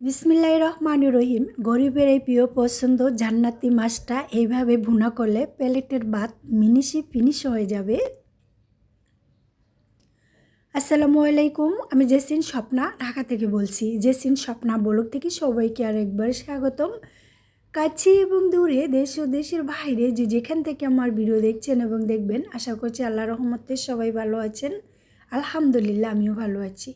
বিসমিল্লাহির রহমানির রহিম। গরিবের এই প্রিয় পছন্দ জান্নাতি মাছটা এইভাবে ভুনা করলে প্লেটের ভাত মিনিশে ফিনিশ হয়ে যাবে। আসসালামু আলাইকুম, আমি জেসিন স্বপ্না ঢাকা থেকে বলছি। জেসিন স্বপ্না ব্লগ থেকে সবাইকে আরেকবার স্বাগতম। কাছে এবং দূরে, দেশ ও দেশের বাইরে যে যেখান থেকে আমার ভিডিও দেখছেন এবং দেখবেন, আশা করছি আল্লাহর রহমতে সবাই ভালো আছেন। আলহামদুলিল্লাহ, আমিও ভালো আছি।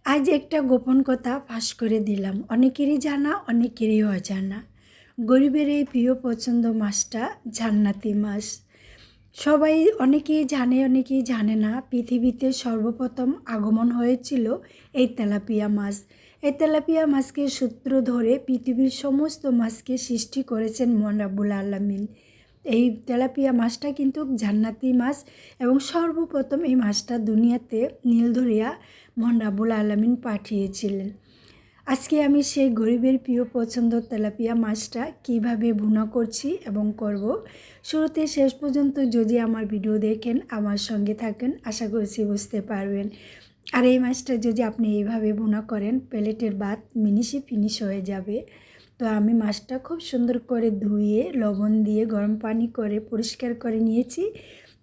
আজ একটা গোপন কথা ফাঁস করে দিলাম, অনেকেরই জানা অনেকেরই অজানা। গরিবের এই প্রিয় পছন্দ মাছটা জান্নাতি মাছ। সবাই অনেকেই জানে অনেকেই জানে না, পৃথিবীতে সর্বপ্রথম আগমন হয়েছিল এই তেলাপিয়া মাছ। এই তেলাপিয়া মাছকে সূত্র ধরে পৃথিবীর সমস্ত মাছকে সৃষ্টি করেছেন মহান রাব্বুল আলামিন। এই তেলাপিয়া মাছটা কিন্তু জান্নাতি মাছ এবং সর্বপ্রথম এই মাছটা দুনিয়াতে নীলদরিয়া মহান রাব্বুল আলামিন পাঠিয়েছিলেন। আজকে আমি সেই গরিবের প্রিয় পছন্দ তেলাপিয়া মাছটা কিভাবে ভুনা করছি এবং করব। শুরুতে শেষ পর্যন্ত যদি আমার ভিডিও দেখেন, আমার সঙ্গে থাকেন, আশা করছি বুঝতে পারবেন। আর এই মাছটা যদি আপনি এইভাবে ভুনা করেন, প্লেটের ভাত মিনিশে ফিনিশ হয়ে যাবে। তো আমি মাছটা খুব সুন্দর করে ধুয়ে লবণ দিয়ে গরম পানি করে পরিষ্কার করে নিয়েছি।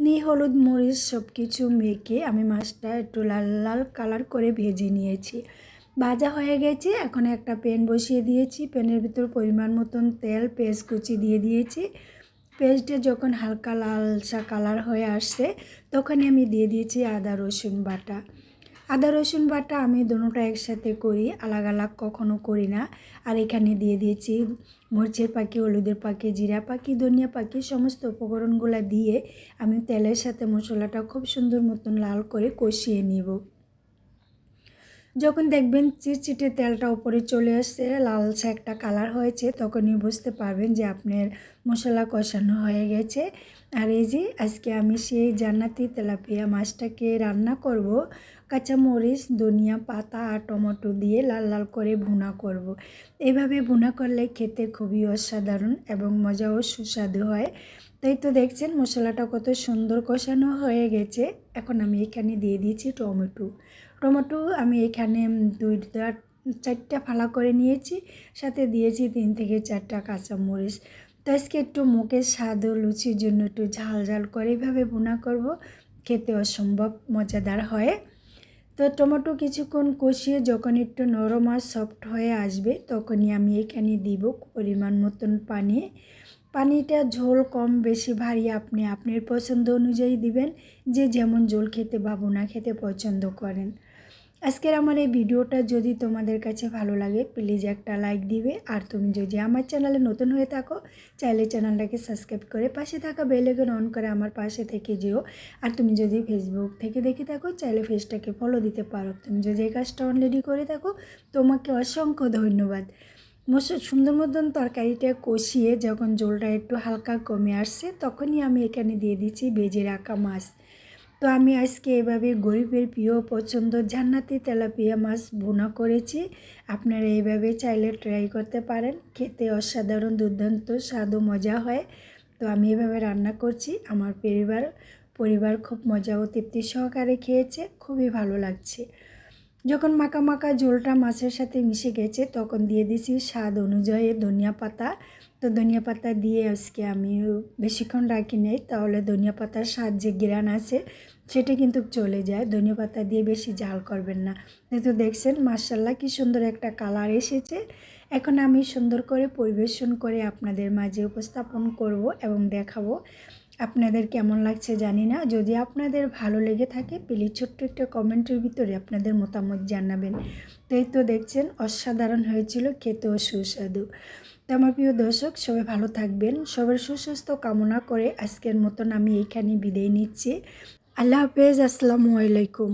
নিয়ে হলুদ মরিচ সব কিছু মেখে আমি মাছটা একটু লাল লাল কালার করে ভেজে নিয়েছি। ভাজা হয়ে গেছে, এখন একটা প্যান বসিয়ে দিয়েছি। প্যানের ভিতর পরিমাণ মতন তেল, পেঁয়াজ কুচি দিয়ে দিয়েছি। পেঁয়াজটা যখন হালকা লালচা কালার হয়ে আসছে, তখনই আমি দিয়ে দিয়েছি আদা রসুন বাটা। আদা রসুন বাটা আমি দুটোটা একসাথে করি, আলাদা আলাদা কখনো করি না। আর এখানে দিয়ে দিয়েছি মরিচের পাখি, হলুদের পাখি, জিরা পাখি, ধনিয়া পাখি, সমস্ত উপকরণগুলো দিয়ে আমি তেলের সাথে মশলাটা খুব সুন্দর মতন লাল করে কষিয়ে নিব। যখন দেখবেন চিটচিটে তেলটা উপরে চলে আসছে, লালচে একটা কালার হয়েছে, তখনই বুঝতে পারবেন যে আপনার মশলা কষানো হয়ে গেছে। আর এই যে আজকে আমি সেই জান্নাতি তেলাপিয়া মাছটাকে রান্না করব। কাঁচামরিচ, ধনিয়া পাতা আর টমেটো দিয়ে লাল লাল করে ভুনা করব। এইভাবে ভুনা করলে খেতে খুবই অসাধারণ এবং মজাও সুস্বাদু হয়। তাই তো দেখছেন মশলাটা কত সুন্দর কষানো হয়ে গেছে। এখন আমি এখানে দিয়ে দিয়েছি টমেটো আমি এখানে 4টা ফালা করে নিয়েছি, সাথে দিয়েছি 3 থেকে 4টা কাঁচামরিচ। তো আজকে একটু মুখের স্বাদ ও লুচির জন্য একটু ঝাল ঝাল করে এইভাবে ভুনা করব, খেতে অসম্ভব মজাদার হয়। তো টমেটো কিছুক্ষণ কষিয়ে যখন একটু নরম আর সফট হয়ে আসবে, তখনই আমি এখানে দিব পরিমাণ মতন পানি। পানিটা ঝোল কম বেশি ভারী আপনি আপনার পছন্দ অনুযায়ী দিবেন, যে যেমন ঝোল খেতে বা ভুনা খেতে পছন্দ করেন। আজকের আমার এই ভিডিওটা যদি তোমাদের কাছে ভালো লাগে, প্লিজ একটা লাইক দিবে। আর তুমি যদি আমার চ্যানেলে নতুন হয়ে থাকো, চাইলে চ্যানেলটাকে সাবস্ক্রাইব করে পাশে থাকা বেল আইকন অন করে আমার পাশে থেকে যেও। আর তুমি যদি ফেসবুক থেকে দেখে থাকো, চাইলে পেজটাকে ফলো দিতে পারো। তুমি যদি এই কাজটা অলরেডি করে থাকো, তোমাকে অসংখ্য ধন্যবাদ। সুন্দর মতন তরকারিটা কষিয়ে যখন ঝোলটা একটু হালকা কমে আসছে, তখনই আমি এখানে দিয়ে দিচ্ছি ভেজে রাখা মাছ। তো আমি আজকে এভাবে গরিবের প্রিয় পছন্দ জান্নাতি তেলাপিয়া মাছ ভুনা করেছি। আপনারা এইভাবে চাইলে ট্রাই করতে পারেন, খেতে অসাধারণ দুর্দান্ত স্বাদ ও মজা হয়। তো আমি এভাবে রান্না করছি, আমার পরিবার খুব মজা ও তৃপ্তি সহকারে খেয়েছে, খুবই ভালো লাগছে। যখন মাখা মাখা ঝোলটা মাছের সাথে মিশে গেছে, তখন দিয়ে দিয়েছি স্বাদ অনুযায়ী ধনিয়া পাতা। তো ধনিয়া পাতা দিয়ে আজকে আমি বেশিক্ষণ রাখি নেই, তাহলে ধনিয়া পাতার স্বাদ যে ঘ্রাণ আছে সেটা কিন্তু চলে যায়। ধনিয়া পাতা দিয়ে বেশি ঝাল করবেন না। তো দেখছেন মাশাআল্লাহ কি সুন্দর একটা কালার এসেছে। এখন আমি সুন্দর করে পরিবেশন করে আপনাদের মাঝে উপস্থাপন করব এবং দেখাবো আপনাদের কেমন লাগছে জানি না। যদি আপনাদের ভালো লেগে থাকে, প্লিজ ছোট্ট একটা কমেন্টের ভিতরে আপনাদের মতামত জানাবেন। তো এই তো দেখছেন অসাধারণ হয়েছিল, খেতেও সুস্বাদু। তো আমার প্রিয় দর্শক, সবাই ভালো থাকবেন, সবার সুস্বাস্থ্য কামনা করে আজকের মতন আমি এইখানে বিদায় নিচ্ছি। আল্লাহ হাফেজ, আসসালামু আলাইকুম।